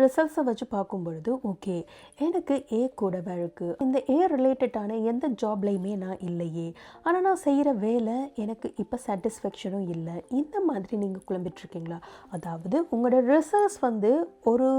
ரிசல்ட்ஸை வச்சு பார்க்கும் பொழுது ஓகே, எனக்கு ஏ கூடவே இருக்குது, இந்த ஏ ரிலேட்டடான எந்த ஜாப்லையுமே நான் இல்லையே, ஆனால் நான் செய்கிற வேலை எனக்கு இப்போ சாட்டிஸ்ஃபேக்ஷனும் இல்லை, இந்த மாதிரி நீங்கள் குழம்பிட்டுருக்கீங்களா? அதாவது உங்களோட ரிசல்ட்ஸ் வந்து ஒரு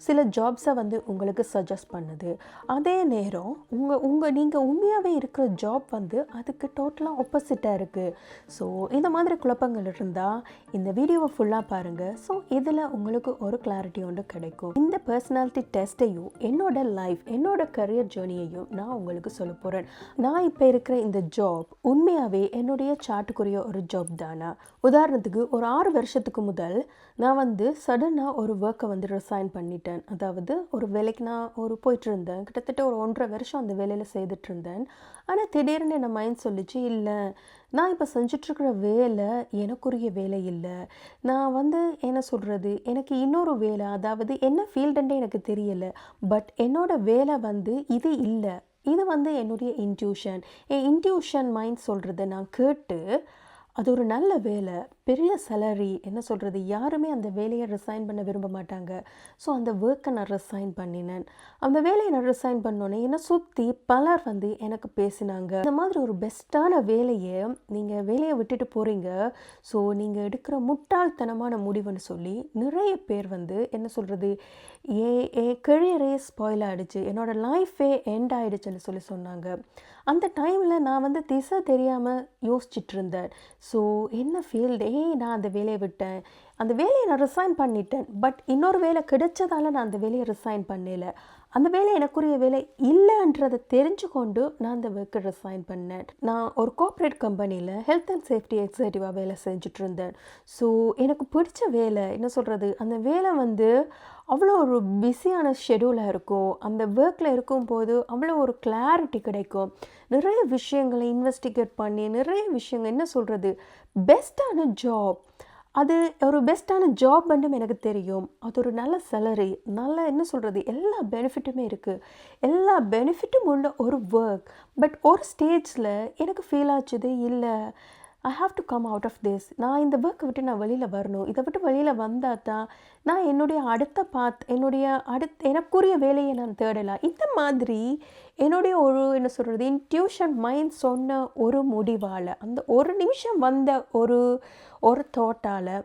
சில ஜாப்ஸை வந்து உங்களுக்கு சஜஸ்ட் பண்ணுது, அதே நேரம் நீங்கள் உண்மையாகவே இருக்கிற ஜாப் வந்து அதுக்கு டோட்டலாக ஆப்போசிட்டாக இருக்குது. ஸோ இந்த மாதிரி குழப்பங்கள் இருந்தால் இந்த வீடியோவை ஃபுல்லாக பாருங்கள். ஸோ இதில் உங்களுக்கு ஒரு கிளாரிட்டி ஒன்று கிடைக்கும். இந்த பர்சனாலிட்டி டெஸ்ட்டையும் என்னோட லைஃப், என்னோட கரியர் ஜேர்னியையும் நான் உங்களுக்கு சொல்ல போகிறேன். நான் இப்போ இருக்கிற இந்த ஜாப் உண்மையாகவே என்னுடைய சாட்டுக்குரிய ஒரு ஜாப் தானா? உதாரணத்துக்கு ஒரு 6 வருஷத்துக்கு முதல் நான் வந்து சடனாக ஒரு ஒர்க்கை வந்து ரிசைன் பண்ணிட்டேன். அதாவது ஒரு வேலைக்கு நான் போயிட்டு இருந்தேன், கிட்டத்தட்ட ஒரு 1.5 வருஷம் அந்த வேலையில் செய்துட்டு இருந்தேன். ஆனால் திடீர்னு என் மைண்ட் சொல்லிச்சு, இல்லை நான் இப்போ செஞ்சிட்ருக்கிற வேலை எனக்குரிய வேலை இல்லை, நான் வந்து என்ன சொல்கிறது, எனக்கு இன்னொரு வேலை, அதாவது என்ன ஃபீல்டுன்றே எனக்கு தெரியலை, பட் என்னோட வேலை வந்து இது இல்லை, இது வந்து என்னுடைய என் இன்ட்யூஷன் மைண்ட் சொல்கிறத நான் கேட்டு அது ஒரு நல்ல வேலை, பெரிய சேலரி, என்ன சொல்கிறது, யாருமே அந்த வேலையை ரிசைன் பண்ண விரும்ப மாட்டாங்க. ஸோ அந்த ஒர்க்கை நான் ரிசைன் பண்ணினேன். அந்த வேலையை நான் ரிசைன் பண்ணோன்னே என்னை சுற்றி பலர் வந்து எனக்கு பேசினாங்க, இந்த மாதிரி ஒரு பெஸ்ட்டான வேலையை நீங்கள் வேலையை விட்டுட்டு போகிறீங்க, ஸோ நீங்கள் எடுக்கிற முட்டாள்தனமான முடிவுன்னு சொல்லி நிறைய பேர் வந்து என்ன சொல்கிறது, என் கெரியரே ஸ்பாயில் ஆகிடுச்சு, என்னோடய லைஃபே எண்ட் ஆகிடுச்சுன்னு சொல்லி சொன்னாங்க. அந்த டைமில் நான் வந்து திசை தெரியாமல் யோசிச்சுட்டு இருந்தேன். ஸோ என்ன ஃபீல்டு, நான் அந்த வேலையை விட்டேன், அந்த வேலையை நான் ரிசைன் பண்ணிட்டேன், பட் இன்னொரு வேலை கிடைச்சதால நான் அந்த வேலையை ரிசைன் பண்ணல, அந்த வேலை எனக்குரிய வேலை இல்லைன்றதை தெரிஞ்சு கொண்டு நான் அந்த ஒர்க்கை ரிசைன் பண்ணேன். நான் ஒரு கார்ப்பரேட் கம்பெனியில் ஹெல்த் அண்ட் சேஃப்டி எக்ஸிக்யூட்டிவாக வேலை செஞ்சுட்டு இருந்தேன். ஸோ எனக்கு பிடிச்ச வேலை, என்ன சொல்கிறது, அந்த வேலை வந்து அவ்வளோ ஒரு பிஸியான ஷெடியூலாக இருக்கும். அந்த ஒர்க்கில் இருக்கும்போது அவ்வளோ ஒரு கிளாரிட்டி கிடைக்கும், நிறைய விஷயங்களை இன்வெஸ்டிகேட் பண்ணி நிறைய விஷயங்கள், என்ன சொல்கிறது, பெஸ்ட்டான ஜாப், அது ஒரு பெஸ்ட்டான ஜாப் மட்டும் எனக்கு தெரியும், அது ஒரு நல்ல சேலரி, நல்ல என்ன சொல்கிறது, எல்லா பெனிஃபிட்டுமே இருக்குது, எல்லா பெனிஃபிட்டும் உள்ள ஒரு ஒர்க். பட் ஒரு ஸ்டேஜில் எனக்கு ஃபீல் ஆச்சுது, இல்லை I have to come out of this, நான் இந்த ஒர்க்கை விட்டு நான் வெளியில் வரணும், இதை விட்டு வெளியில் வந்தால் தான் நான் என்னுடைய எனக்குரிய வேலையை நான் தேடலாம். இந்த மாதிரி என்னுடைய ஒரு என்ன சொல்கிறது, இன்ட்யூஷன் மைண்ட் சொன்ன ஒரு முடிவால், அந்த ஒரு நிமிஷம் வந்த ஒரு தாட்டால்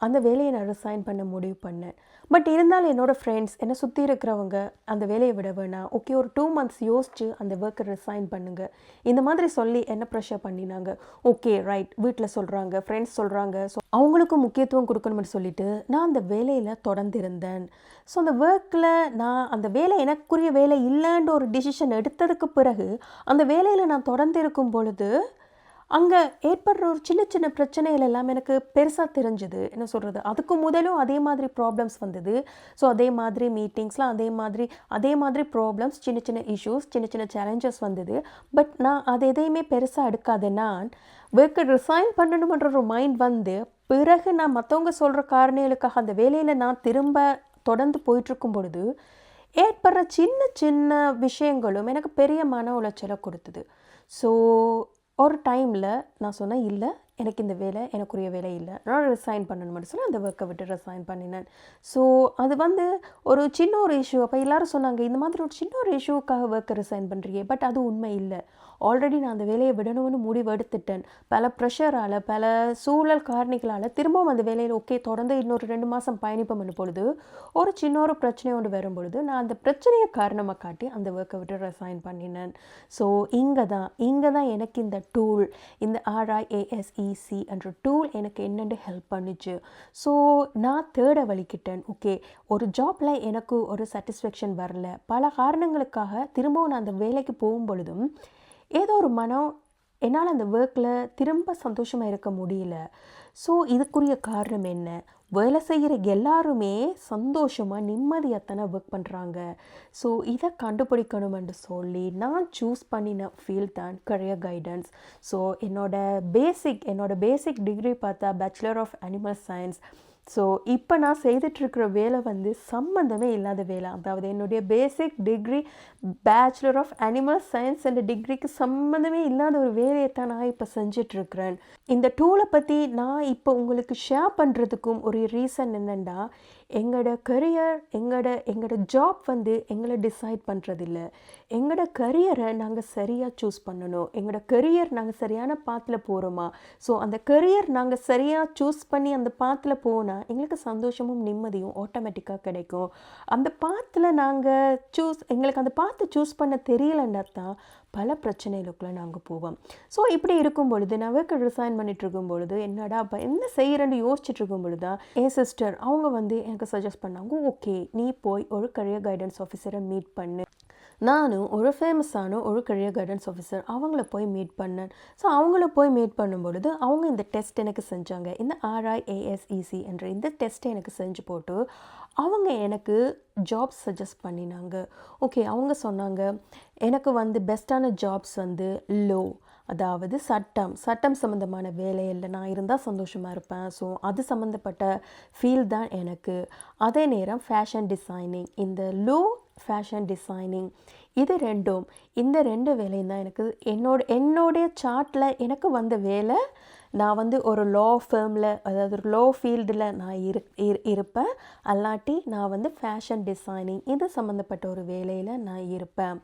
அந்த வேலையை நான் ரிசைன் பண்ண முடிவு பண்ணேன். பட் இருந்தாலும் என்னோடய ஃப்ரெண்ட்ஸ், என்னை சுற்றி இருக்கிறவங்க அந்த வேலையை விட வேணாம், ஓகே ஒரு 2 months யோசிச்சு அந்த ஒர்க்கை ரிசைன் பண்ணுங்க, இந்த மாதிரி சொல்லி என்ன ப்ரெஷர் பண்ணினாங்க. ஓகே ரைட், வீட்டில் சொல்கிறாங்க, ஃப்ரெண்ட்ஸ் சொல்கிறாங்க, ஸோ அவங்களுக்கும் முக்கியத்துவம் கொடுக்கணும்னு சொல்லிட்டு நான் அந்த வேலையில் தொடர்ந்திருந்தேன். ஸோ அந்த ஒர்க்கில் நான் அந்த வேலை எனக்குரிய வேலை இல்லைன்ற ஒரு டிசிஷன் எடுத்ததுக்கு பிறகு அந்த வேலையில் நான் தொடர்ந்து இருக்கும் பொழுது அங்கே ஏற்படுற ஒரு சின்ன சின்ன பிரச்சனைகள் எல்லாம் எனக்கு பெருசாக தெரிஞ்சுது. என்ன சொல்கிறது, அதுக்கு முதலும் அதே மாதிரி ப்ராப்ளம்ஸ் வந்தது. ஸோ அதே மாதிரி மீட்டிங்ஸ்லாம் அதே மாதிரி ப்ராப்ளம்ஸ், சின்ன சின்ன இஷ்யூஸ், சின்ன சின்ன சேலஞ்சஸ் வந்தது. பட் நான் அது எதையுமே பெருசாக எடுக்காத நான் ஒர்க்கை ரிசைன் பண்ணணுமன்ற ஒரு மைண்ட் வந்து பிறகு நான் மற்றவங்க சொல்கிற காரணங்களுக்காக அந்த வேலையில் நான் திரும்ப தொடர்ந்து போயிட்டுருக்கும் பொழுது ஏற்படுற சின்ன சின்ன விஷயங்களும் எனக்கு பெரிய மன உளைச்சலை கொடுத்தது. ஸோ ஒரு டைமில் நான் சொன்னேன், இல்லை எனக்கு இந்த வேலை எனக்குரிய வேலை இல்லை, நான் ரிசைன் பண்ணணும்னு சொல்லி அந்த ஒர்க்கை விட்டு ரிசைன் பண்ணினேன். ஸோ அது வந்து ஒரு சின்ன ஒரு இஷ்யூ. அப்போ எல்லோரும் சொன்னாங்க, இந்த மாதிரி ஒரு சின்ன ஒரு இஷ்யூக்காக ஒர்க்கை ரிசைன் பண்ணுறியே, பட் அது உண்மை இல்லை, ஆல்ரெடி நான் அந்த வேலையை விடணும்னு முடிவு எடுத்துட்டேன், பல ப்ரெஷரால், பல சூழல் காரணிகளால் திரும்பவும் அந்த வேலையில் ஓகே தொடர்ந்து இன்னொரு 2 மாதம் பயணிப்போம் பொழுது ஒரு சின்ன ஒரு பிரச்சனையோடு வரும் பொழுது நான் அந்த பிரச்சனையை காரணமாக காட்டி அந்த ஒர்க்கை விட்டு ரிசைன் பண்ணினேன். ஸோ இங்கே தான் எனக்கு இந்த டூல், இந்த RIASEC என்ற டூல் எனக்கு என்னென்று ஹெல்ப் பண்ணிச்சு. ஸோ நான் தேட வலிக்கிட்டேன். ஓகே, ஒரு ஜாப்பில் எனக்கு ஒரு சாட்டிஸ்ஃபேக்ஷன் வரல, பல காரணங்களுக்காக திரும்பவும் நான் அந்த வேலைக்கு போகும் பொழுதும் ஏதோ ஒரு மனம் என்னால் அந்த ஒர்க்கில் திரும்ப சந்தோஷமாக இருக்க முடியல. ஸோ இதுக்குரிய காரணம் என்ன? வேலை செய்கிற எல்லாருமே சந்தோஷமாக நிம்மதியாகத்தானே ஒர்க் பண்ணுறாங்க. ஸோ இதை கண்டுபிடிக்கணுமென்று சொல்லி நான் சூஸ் பண்ணின ஃபீல்ட் தான் கரியர் கைடன்ஸ். ஸோ என்னோட பேசிக் டிகிரி பார்த்தா bachelor of animal science. So இப்போ நான் செய்துட்ருக்கிற வேலை வந்து சம்மந்தமே இல்லாத வேலை. அதாவது என்னுடைய basic degree bachelor of animal science என்ற டிகிரிக்கு சம்மந்தமே இல்லாத ஒரு வேலையை தான் நான் இப்போ செஞ்சிட்ருக்கிறேன். இந்த டூலை பற்றி நான் இப்போ உங்களுக்கு ஷேர் பண்ணுறதுக்கும் ஒரு ரீசன் என்னென்னா, எங்களோட கரியர் எங்களோட ஜாப் வந்து எங்களை டிசைட் பண்ணுறதில்ல. எங்களோட கரியரை நாங்கள் சரியாக சூஸ் பண்ணணும். எங்களோட கரியர் நாங்கள் சரியான பாத்தில் போகிறோமா? ஸோ அந்த கரியர் நாங்கள் சரியாக சூஸ் பண்ணி அந்த பாத்தில் போனால் எங்களுக்கு சந்தோஷமும் நிம்மதியும் ஆட்டோமேட்டிக்காக கிடைக்கும். அந்த பாத்தில் எங்களுக்கு அந்த பாத்தை சூஸ் பண்ண தெரியலன்னா தான் பல பிரச்சனைகளுக்குள்ளே நாங்கள் போவோம். ஸோ இப்படி இருக்கும் பொழுது நான் ஒர்க்கை ரிசைன் பண்ணிட்டு இருக்கும் பொழுது என்னடா அப்போ என்ன செய்கிறேன்னு யோசிச்சுட்டு இருக்கும் பொழுது தான் என் சிஸ்டர் அவங்க வந்து எனக்கு சஜஸ்ட் பண்ணாங்க, ஓகே நீ போய் ஒரு கரியர் கைடன்ஸ் ஆஃபீஸரை மீட் பண்ணு. நானும் ஒரு ஃபேமஸான ஒரு கரியர் கைடன்ஸ் ஆஃபீஸர் அவங்கள போய் மீட் பண்ணேன். ஸோ அவங்கள போய் மீட் பண்ணும் பொழுது அவங்க இந்த டெஸ்ட் எனக்கு செஞ்சாங்க. இந்த RIASEC என்ற இந்த டெஸ்ட்டை எனக்கு செஞ்சு போட்டு அவங்க எனக்கு ஜாப்ஸ் சஜஸ்ட் பண்ணினாங்க. ஓகே அவங்க சொன்னாங்க எனக்கு வந்து பெஸ்ட்டான ஜாப்ஸ் வந்து லோ, அதாவது சட்டம் சம்மந்தமான வேலையில் நான் இருந்தால் சந்தோஷமாக இருப்பேன். ஸோ அது சம்மந்தப்பட்ட ஃபீல்ட் தான் எனக்கு. அதே நேரம் ஃபேஷன் டிசைனிங், இந்த லோ ஃபேஷன் டிசைனிங் இந்த ரெண்டு வேலையும் தான் எனக்கு என்னுடைய சார்ட்டில் எனக்கு வந்த வேலை. நான் வந்து ஒரு லா ஃபேர்மில், அதாவது ஒரு லா ஃபீல்டில் நான் இருப்பேன். அல்லாட்டி நான் வந்து ஃபேஷன் டிசைனிங் இது சம்மந்தப்பட்ட ஒரு வேலையில் நான் இருப்பேன்.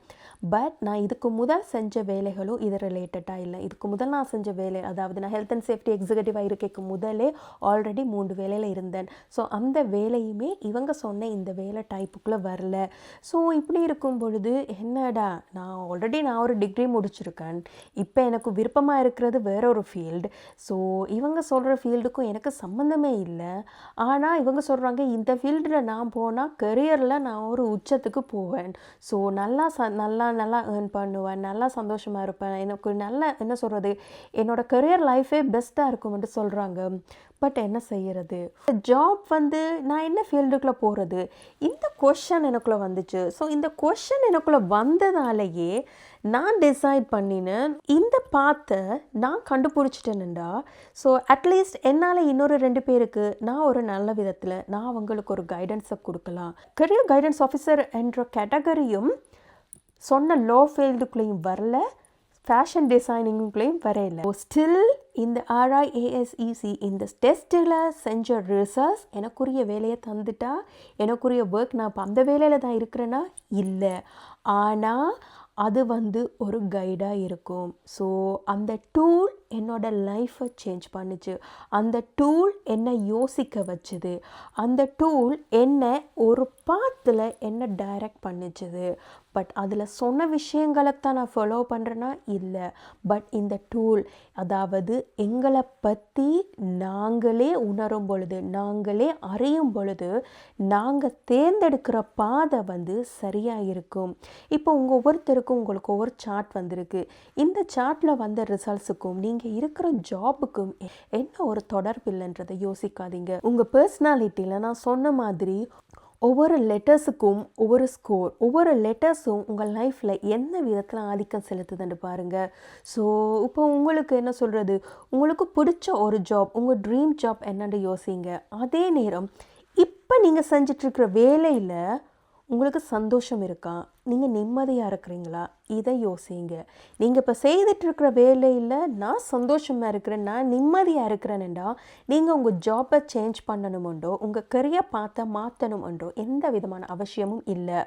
பட் நான் இதுக்கு முதல் செஞ்ச வேலைகளும் இது ரிலேட்டடாக இல்லை. இதுக்கு முதல் நான் செஞ்ச வேலை, அதாவது நான் ஹெல்த் அண்ட் சேஃப்டி எக்ஸிக்யூட்டிவாக இருக்க முதலே ஆல்ரெடி 3 வேலையில் இருந்தேன். ஸோ அந்த வேலையுமே இவங்க சொன்ன இந்த வேலை டைப்புக்குள்ளே வரல. ஸோ இப்படி இருக்கும் பொழுது என்னடா நான் ஒரு டிகிரி முடிச்சிருக்கேன், இப்போ எனக்கு விருப்பமாக இருக்கிறது வேற ஒரு ஃபீல்டு. ஸோ இவங்க சொல்கிற ஃபீல்டுக்கும் எனக்கு சம்மந்தமே இல்லை. ஆனால் இவங்க சொல்கிறாங்க இந்த ஃபீல்டில் நான் போனால் கரியரில் நான் ஒரு உச்சத்துக்கு போவேன். ஸோ நல்லா ஏர்ன் பண்ணுவேன், நல்லா சந்தோஷமாக இருப்பேன், எனக்கு என்ன சொல்கிறது, என்னோடய கரியர் லைஃபே பெஸ்ட்டாக இருக்கும்னு சொல்கிறாங்க. பட் என்ன செய்கிறது, ஜாப் வந்து நான் என்ன ஃபீல்டுக்குள்ளே போகிறது, இந்த கொஷன் எனக்குள்ளே வந்துச்சு. ஸோ இந்த கொஷன் எனக்குள்ளே வந்ததாலேயே நான் டிசைட் பண்ணினேன், இந்த பாத்தை நான் கண்டுபிடிச்சிட்டேன்டா. ஸோ அட்லீஸ்ட் என்னால் இன்னொரு 2 பேருக்கு நான் ஒரு நல்ல விதத்தில் நான் அவங்களுக்கு ஒரு கைடன்ஸை கொடுக்கலாம். கரியர் கைடன்ஸ் ஆஃபீஸர் என்ற கேட்டகரியும் சொன்ன லோ ஃபீல்டுக்குள்ளேயும் வரல, ஃபேஷன் டிசைனிங்குள்ளேயும் வரையில. ஸ்டில் இந்த RIASEC இந்த டெஸ்ட்டில் செஞ்ச ரிசல்ட்ஸ் எனக்குரிய வேலையை தந்துட்டா, எனக்குரிய ஒர்க் நான் இப்போ அந்த வேலையில் தான் இருக்கிறேன்னா இல்லை. ஆனால் அது வந்து ஒரு கைடாக இருக்கும். ஸோ அந்த டூல் என்னோட லைஃப்பை சேஞ்ச் பண்ணிச்சு. அந்த டூல் என்னை யோசிக்க வச்சுது. அந்த டூல் என்னை ஒரு பாத்தில் என்னை டைரக்ட் பண்ணிச்சுது. பட் அதில் சொன்ன விஷயங்களைத்தான் நான் ஃபாலோ பண்ணுறேன்னா இல்லை. பட் இந்த டூல், அதாவது எங்களை பற்றி நாங்களே உணரும் பொழுது, நாங்களே அறியும் பொழுது நாங்கள் தேர்ந்தெடுக்கிற பாதை வந்து சரியாக இருக்கும். இப்போ உங்களுக்கு ஒவ்வொரு சார்ட் வந்திருக்கு. இந்த சார்ட்டில் வந்த ரிசல்ட்ஸுக்கும் நீங்கள் இருக்கிற ஜாபுக்கும் என்ன ஒரு தொடர்பு இல்லைன்றதை யோசிக்காதீங்க. உங்கள் பர்சனாலிட்டியில் நான் சொன்ன மாதிரி ஒவ்வொரு லெட்டர்ஸுக்கும் ஒவ்வொரு ஸ்கோர், ஒவ்வொரு லெட்டர்ஸும் உங்கள் லைஃப்பில் என்ன விதத்தில் ஆதிக்கம் செலுத்துதுன்னு பாருங்கள். ஸோ இப்போ உங்களுக்கு என்ன சொல்கிறது, உங்களுக்கு பிடிச்ச ஒரு ஜாப், உங்கள் ட்ரீம் ஜாப் என்னன்னு யோசிங்க. அதே நேரம் இப்போ நீங்கள் செஞ்சிட்ருக்கிற வேலையில் உங்களுக்கு சந்தோஷம் இருக்கா, நீங்கள் நிம்மதியாக இருக்கிறீங்களா, இதை யோசிங்க. நீங்கள் இப்போ செய்துட்ருக்கிற வேலையில் நான் சந்தோஷமாக இருக்கிறேன், நான் நிம்மதியாக இருக்கிறேன்னுடா நீங்கள் உங்கள் ஜாப்பை சேஞ்ச் பண்ணணுமென்றோ உங்கள் கரியர் பார்த்த மாற்றணுமென்றோ எந்த விதமான அவசியமும் இல்லை.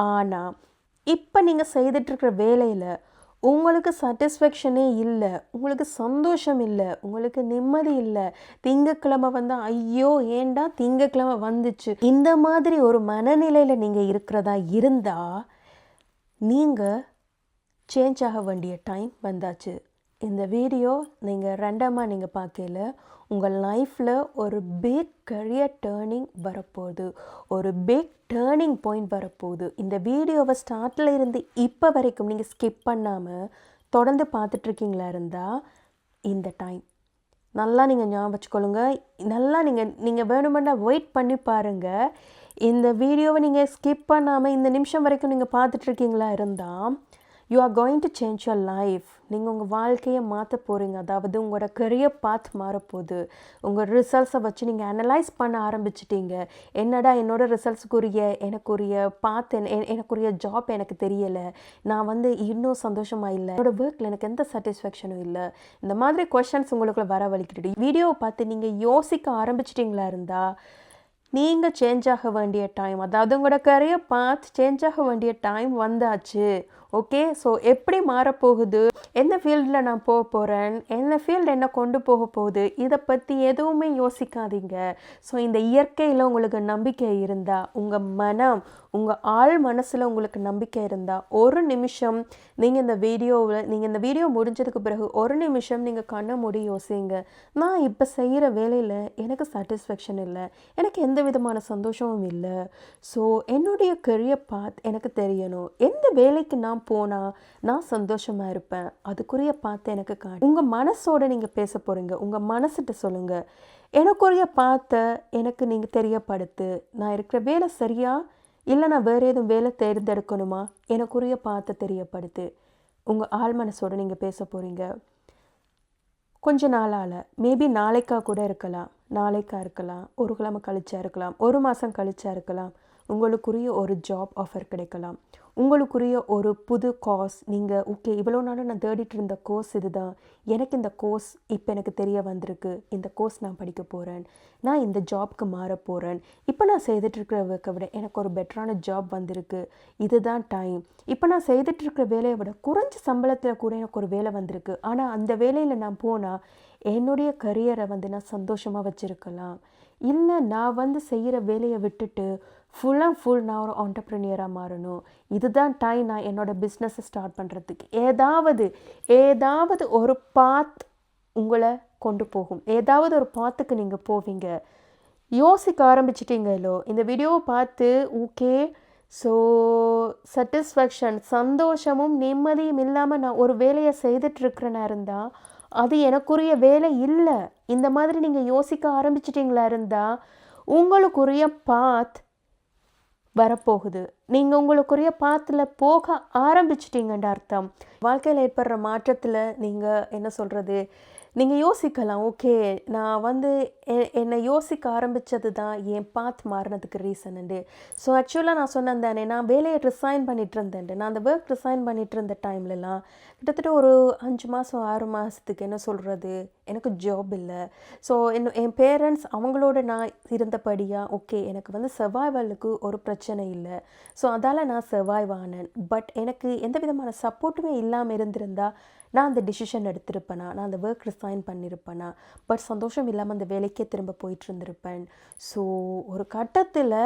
ஆனால் இப்போ நீங்கள் செய்துட்ருக்கிற வேலையில் உங்களுக்கு சாட்டிஸ்ஃபேக்ஷனே இல்லை, உங்களுக்கு சந்தோஷம் இல்லை, உங்களுக்கு நிம்மதி இல்லை, திங்கக்கிழமை வந்தால் ஐயோ ஏண்டா திங்கக்கிழமை வந்துச்சு, இந்த மாதிரி ஒரு மனநிலையில் நீங்கள் இருக்கிறதா இருந்தால் நீங்கள் சேஞ்ச் ஆக வேண்டிய டைம் வந்தாச்சு. இந்த வீடியோ நீங்கள் ரெண்டமாக நீங்கள் பார்க்கல, உங்கள் லைஃப்பில் ஒரு பிக் கரியர் டேர்னிங் வரப்போகுது, ஒரு பிக் டேர்னிங் பாயிண்ட் வரப்போகுது. இந்த வீடியோவை ஸ்டார்டில் இருந்து இப்போ வரைக்கும் நீங்கள் ஸ்கிப் பண்ணாமல் தொடர்ந்து பார்த்துட்ருக்கீங்களா இருந்தால் இந்த டைம் நல்லா நீங்கள் ஞாபகம் வச்சுக்கொள்ளுங்க. நல்லா நீங்கள் வேணுமெண்டா வெயிட் பண்ணி பாருங்கள். இந்த வீடியோவை நீங்கள் ஸ்கிப் பண்ணாமல் இந்த நிமிஷம் வரைக்கும் நீங்கள் பார்த்துட்ருக்கீங்களா இருந்தால் you are going to change your life. நீங்கள் உங்கள் வாழ்க்கையை மாற்ற போகிறீங்க. அதாவது உங்களோட கரியர் பாத் மாறப்போகுது. உங்கள் ரிசல்ட்ஸை வச்சு நீங்கள் அனலைஸ் பண்ண ஆரம்பிச்சிட்டீங்க. என்னடா என்னோட ரிசல்ட்ஸுக்குரிய எனக்குரிய பாத் எனக்குரிய ஜாப் எனக்கு தெரியலை, நான் வந்து இன்னும் சந்தோஷமாக இல்லை, என்னோடய ஒர்க்கில் எனக்கு எந்த சாட்டிஸ்ஃபேக்ஷனும் இல்லை, இந்த மாதிரி கொஷன்ஸ் உங்களுக்குள்ள வர வலிக்கிட்டு வீடியோவை பார்த்து நீங்கள் யோசிக்க ஆரம்பிச்சிட்டிங்களா இருந்தால் நீங்கள் சேஞ்ச் ஆக வேண்டிய டைம், அதாவது உங்களோட கரியர் பாத் சேஞ்ச் ஆக வேண்டிய டைம் வந்தாச்சு. ஓகே, ஸோ எப்படி மாறப்போகுது, எந்த ஃபீல்டில் நான் போக போகிறேன், என்ன ஃபீல்டு என்ன கொண்டு போக போகுது, இதை பற்றி எதுவுமே யோசிக்காதீங்க. ஸோ இந்த இயற்கையில் உங்களுக்கு நம்பிக்கை இருந்தால், உங்கள் மனம், உங்கள் ஆள் மனசில் உங்களுக்கு நம்பிக்கை இருந்தால், ஒரு நிமிஷம் நீங்கள் இந்த வீடியோ முடிஞ்சதுக்கு பிறகு ஒரு நிமிஷம் நீங்கள் கண்ணை மூடி யோசிங்க. நான் இப்போ செய்கிற வேலையில் எனக்கு சாட்டிஸ்ஃபேக்ஷன் இல்லை, எனக்கு எந்த விதமான சந்தோஷமும் இல்லை. ஸோ என்னுடைய கரியர் பாத் எனக்கு தெரியணும். எந்த வேலைக்கு நான் போனால் நான் சந்தோஷமாக இருப்பேன், அதுக்குரிய பார்த்து எனக்கு காட்டு. உங்கள் மனசோட நீங்கள் பேச போகிறீங்க, உங்கள் மனசிட்ட சொல்லுங்கள், எனக்குரிய பார்த்த எனக்கு நீங்கள் தெரியப்படுத்து. நான் இருக்கிற வேலை சரியா இல்லை நான் வேறு எதுவும் வேலை தேர்ந்தெடுக்கணுமா, எனக்குரிய பார்த்த தெரியப்படுத்து. உங்கள் ஆள் மனசோட நீங்கள் பேச போகிறீங்க. கொஞ்ச நாளால், மேபி நாளைக்கா கூட இருக்கலாம், நாளைக்கா இருக்கலாம், ஒரு கிழமை கழிச்சா இருக்கலாம், ஒரு மாதம் கழிச்சா இருக்கலாம். உங்களுக்குரிய ஒரு ஜாப் ஆஃபர் கிடைக்கலாம், உங்களுக்குரிய ஒரு புது கோர்ஸ். நீங்கள் ஓகே, இவ்வளோ நாளும் நான் தேடிட்டு இருந்த கோர்ஸ் இதுதான், எனக்கு இந்த கோர்ஸ் இப்போ எனக்கு தெரிய வந்திருக்கு, இந்த கோர்ஸ் நான் படிக்க போகிறேன், நான் இந்த ஜாப்க்கு மாற போகிறேன், இப்போ நான் செய்துட்ருக்கிற ஒர்க்கை விட எனக்கு ஒரு பெட்டரான ஜாப் வந்திருக்கு, இதுதான் டைம். இப்போ நான் செய்துட்ருக்கிற வேலையை விட குறைஞ்ச சம்பளத்தில் கூட எனக்கு ஒரு வேலை வந்திருக்கு, ஆனால் அந்த வேலையில் நான் போனால் என்னுடைய கரியரை நான் சந்தோஷமாக வச்சுருக்கலாம். இல்லை நான் செய்கிற வேலையை விட்டுட்டு ஃபுல் அண்ட் ஃபுல் நான் ஒரு ஆண்டர்ப்ரனியராக மாறணும், இதுதான் டைம் நான் என்னோடய பிஸ்னஸை ஸ்டார்ட் பண்ணுறதுக்கு. ஏதாவது ஒரு பாத் உங்களை கொண்டு போகும், ஏதாவது ஒரு பாத்துக்கு நீங்கள் போவீங்க. யோசிக்க ஆரம்பிச்சிட்டிங்களோ இந்த வீடியோவை பார்த்து, ஓகே ஸோ சாட்டிஸ்ஃபேக்ஷன், சந்தோஷமும் நிம்மதியும் இல்லாமல் நான் ஒரு வேலையை செய்துட்ருக்கிறேன்னா இருந்தால் அது எனக்குரிய வேலை இல்லை. இந்த மாதிரி நீங்கள் யோசிக்க ஆரம்பிச்சிட்டிங்களா இருந்தால் உங்களுக்குரிய பாத் வரப்போகுது. நீங்கள் உங்களுக்குரிய பாத்தில் போக ஆரம்பிச்சிட்டிங்கன்ற அர்த்தம். வாழ்க்கையில் ஏற்படுற மாற்றத்தில் நீங்கள் என்ன சொல்கிறது, நீங்கள் யோசிக்கலாம், ஓகே நான் என்னை யோசிக்க ஆரம்பித்தது தான் என் பாத் மாறினதுக்கு ரீசனுண்டு. ஸோ ஆக்சுவலாக நான் சொன்னேன் தானே, நான் வேலையை ரிசைன் பண்ணிகிட்டு இருந்தேன். நான் அந்த ஒர்க் ரிசைன் பண்ணிகிட்டு இருந்த டைம்லலாம் கிட்டத்தட்ட ஒரு 5 மாதம் 6 மாதத்துக்கு என்ன சொல்கிறது, எனக்கு ஜாப் இல்லை. ஸோ என் பேரண்ட்ஸ் அவங்களோட நான் இருந்தபடியாக ஓகே எனக்கு சர்வைவலுக்கு ஒரு பிரச்சனை இல்லை. ஸோ அதால் நான் சர்வைவ் ஆனேன். பட் எனக்கு எந்த விதமான சப்போர்ட்டுமே இல்லாமல் இருந்திருந்தால் நான் அந்த டிசிஷன் எடுத்திருப்பேனா, நான் அந்த ஒர்க் ரிசைன் பண்ணியிருப்பேனா, பட் சந்தோஷம் இல்லாமல் அந்த வேலைக்கே திரும்ப போயிட்டு இருந்திருப்பேன். ஸோ ஒரு கட்டத்தில்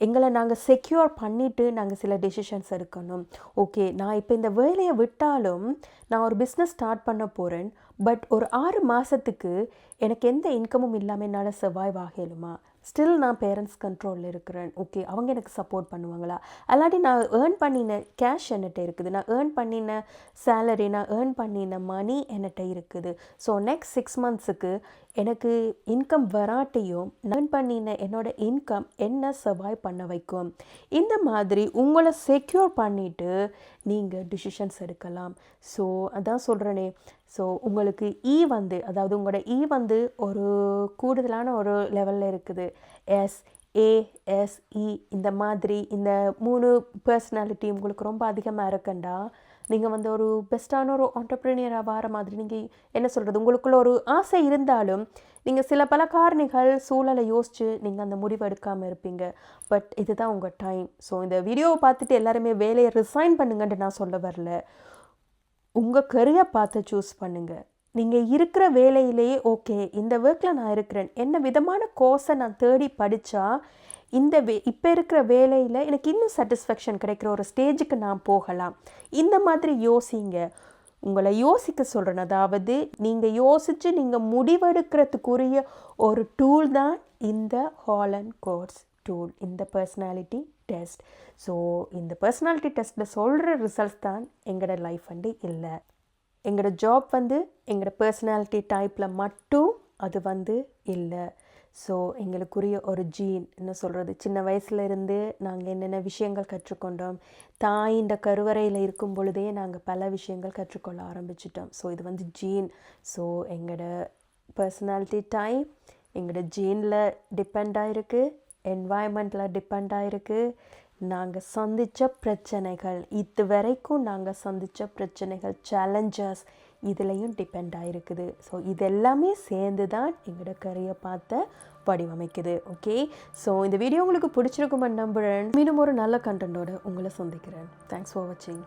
எங்களை நாங்கள் செக்யூர் பண்ணிவிட்டு நாங்கள் சில டெசிஷன்ஸ் எடுக்கணும். ஓகே நான் இப்போ இந்த வேலையை விட்டாலும் நான் ஒரு பிஸ்னஸ் ஸ்டார்ட் பண்ண போகிறேன், பட் ஒரு 6 மாதத்துக்கு எனக்கு எந்த இன்கமும் இல்லாமல் என்னால் சர்வைவ் ஆகலுமா, ஸ்டில் நான் பேரண்ட்ஸ் கண்ட்ரோலில் இருக்கிறேன், ஓகே அவங்க எனக்கு சப்போர்ட் பண்ணுவாங்களா, அல்லாட்டி நான் ஏர்ன் பண்ணின கேஷ் என்கிட்ட இருக்குது, நான் ஏர்ன் பண்ணின சேலரி, நான் ஏர்ன் பண்ணின மணி என்கிட்ட இருக்குது. ஸோ நெக்ஸ்ட் 6 மந்த்ஸுக்கு எனக்கு இன்கம் வராட்டியும் ஏர்ன் பண்ணின என்னோட இன்கம் என்ன சர்வைவ் பண்ண வைக்கும். இந்த மாதிரி உங்களை செக்யூர் பண்ணிவிட்டு நீங்கள் டிசிஷன்ஸ் எடுக்கலாம். ஸோ அதான் சொல்கிறேனே, ஸோ உங்களுக்கு அதாவது உங்களோட ஒரு கூடுதலான ஒரு லெவலில் இருக்குது. SASE இந்த மாதிரி இந்த 3 பர்சனாலிட்டி உங்களுக்கு ரொம்ப அதிகமாக இருக்கண்டா, நீங்கள் ஒரு பெஸ்ட்டான ஒரு ஆண்டர்ப்ரனியராக வர மாதிரி நீங்கள் என்ன சொல்கிறது, உங்களுக்குள்ள ஒரு ஆசை இருந்தாலும் நீங்கள் சில பல காரணிகள் சூழலை யோசித்து நீங்கள் அந்த முடிவு எடுக்காமல் இருப்பீங்க. பட் இதுதான் உங்கள் டைம். ஸோ இந்த வீடியோவை பார்த்துட்டு எல்லாருமே வேலையை ரிசைன் பண்ணுங்கன்ட்டு நான் சொல்ல வரல, உங்கள் கரியரை பார்த்து சூஸ் பண்ணுங்கள். நீங்கள் இருக்கிற வேலையிலேயே ஓகே இந்த ஒர்க்கில் நான் இருக்கிறேன், என்ன விதமான கோர்ஸை நான் தேடி படித்தா இப்போ இருக்கிற வேலையில் எனக்கு இன்னும் சாட்டிஸ்ஃபேக்ஷன் கிடைக்கிற ஒரு ஸ்டேஜுக்கு நான் போகலாம். இந்த மாதிரி யோசிங்க. உங்களை யோசிக்க சொல்கிறேன். அதாவது நீங்கள் யோசித்து நீங்கள் முடிவெடுக்கிறதுக்குரிய ஒரு டூல் தான் இந்த ஹாலண்ட் கோர்ஸ் டூல், இந்த பர்சனாலிட்டி டெஸ்ட். ஸோ இந்த பர்சனாலிட்டி டெஸ்ட்டில் சொல்கிற ரிசல்ட்ஸ் தான் எங்களோட லைஃப் இல்லை. எங்களோட ஜாப் எங்களோட பர்சனாலிட்டி டைப்பில் மட்டும் அது இல்லை. ஸோ எங்களுக்குரிய ஒரு ஜீன் என்ன சொல்கிறது, சின்ன வயசுலேருந்து நாங்கள் என்னென்ன விஷயங்கள் கற்றுக்கொண்டோம், தாயின் கருவறையில் இருக்கும் பொழுதே நாங்கள் பல விஷயங்கள் கற்றுக்கொள்ள ஆரம்பிச்சிட்டோம். ஸோ இது ஜீன். ஸோ எங்களோட பர்சனாலிட்டி டைப் எங்களோட ஜீனில் டிபெண்ட் ஆகிருக்கு, என்வாயன்மெண்ட்டில் டிபெண்ட் ஆகிருக்கு. நாங்கள் சந்தித்த பிரச்சனைகள், இது வரைக்கும் நாங்கள் சந்தித்த பிரச்சனைகள், சேலஞ்சஸ் இதுலேயும் டிபெண்ட் ஆகிருக்குது. ஸோ இதெல்லாமே சேர்ந்து தான் எங்களோட கரியரை பார்த்த வடிவமைக்குது. ஓகே, ஸோ இந்த வீடியோ உங்களுக்கு பிடிச்சிருக்குமென்னு நம்புகிறேன். மீண்டும் ஒரு நல்ல கண்டென்ட்டோட உங்களை சந்திக்கிறேன். தேங்க்ஸ் ஃபார் வாட்சிங்.